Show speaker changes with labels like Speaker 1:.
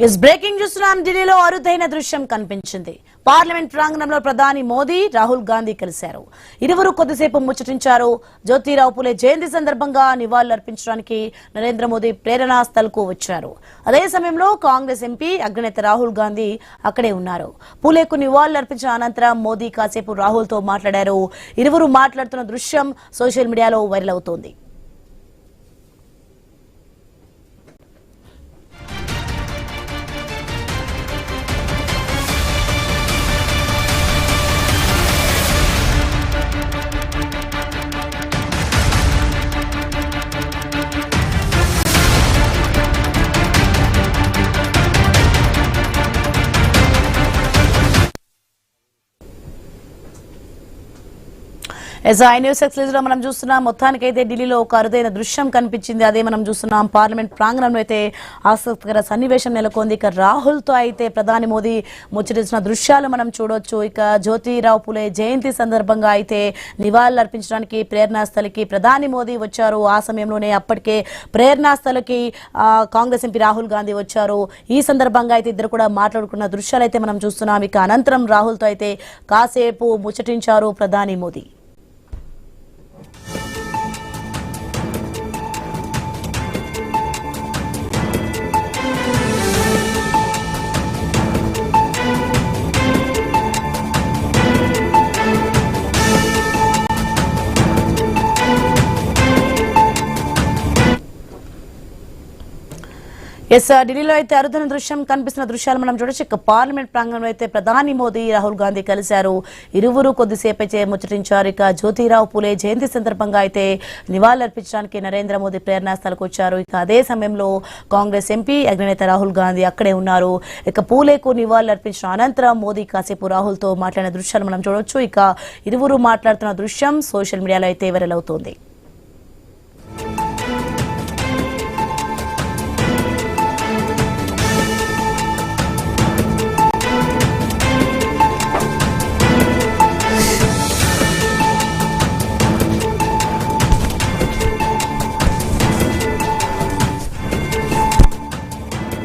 Speaker 1: Is breaking చూస్తున్నాం. ఢిల్లీలో అరుదైన దృశ్యం కనిపించింది. పార్లమెంట్ ప్రాంగణంలో ప్రధాని మోదీ రాహుల్ గాంధీ కలిశారు. ఇరువురు కొద్దిసేపు ముచ్చటించారు. జ్యోతిరావు పూలే జయంతి సందర్భంగా నివాళులర్పించడానికి నరేంద్ర మోదీ ప్రేరణా స్థల్కు వచ్చారు. అదే సమయంలో కాంగ్రెస్ ఎంపీ అగ్రనేత రాహుల్ గాంధీ అక్కడే ఉన్నారు. పూలేకు నివాళులర్పించిన అనంతరం మోదీ కాసేపు రాహుల్ తో మాట్లాడారు. ఇరువురు మాట్లాడుతున్న దృశ్యం సోషల్ మీడియాలో వైరల్ అవుతోంది. ఐ న్యూస్ ఎక్స్క్లూజివ్ లో మనం చూస్తున్నాం. మొత్తానికైతే ఢిల్లీలో ఒక అరుదైన దృశ్యం కనిపించింది. అదే మనం చూస్తున్నాం. పార్లమెంట్ ప్రాంగణంలో అయితే ఆసక్తికర సన్నివేశం నెలకొంది. ఇక రాహుల్ తో అయితే ప్రధాని మోదీ ముచ్చటించిన దృశ్యాలు మనం చూడొచ్చు. ఇక జ్యోతిరావు పూలే జయంతి సందర్భంగా అయితే నివాళులు అర్పించడానికి ప్రేరణా స్థలికి ప్రధాని మోదీ వచ్చారు. ఆ సమయంలోనే అప్పటికే ప్రేరణా స్థలికి కాంగ్రెస్ ఎంపీ రాహుల్ గాంధీ వచ్చారు. ఈ సందర్భంగా అయితే ఇద్దరు కూడా మాట్లాడుకున్న దృశ్యాలు అయితే మనం చూస్తున్నాం. ఇక అనంతరం రాహుల్ తో అయితే కాసేపు ముచ్చటించారు ప్రధాని మోదీ. ఢిల్లీలో అయితే అరుదైన దృశ్యం కనిపిస్తున్న దృశ్యాలు మనం చూడొచ్చు. ఇక పార్లమెంట్ ప్రాంగణంలో అయితే ప్రధాని మోదీ రాహుల్ గాంధీ కలిశారు. ఇరువురు కొద్దిసేపు అయితే ముచ్చటించారు. ఇక జ్యోతిరావు పూలే జయంతి సందర్భంగా అయితే నివాళులర్పించడానికి నరేంద్ర మోదీ ప్రేరణా స్థలకు వచ్చారు. ఇక అదే సమయంలో కాంగ్రెస్ ఎంపీ అగ్రనేత రాహుల్ గాంధీ అక్కడే ఉన్నారు. ఇక పూలేకు నివాళులర్పించిన అనంతరం మోదీ కాసేపు రాహుల్ తో మాట్లాడిన దృశ్యాలు మనం చూడొచ్చు. ఇక ఇరువురు మాట్లాడుతున్న దృశ్యం సోషల్ మీడియాలో అయితే వైరల్ అవుతోంది.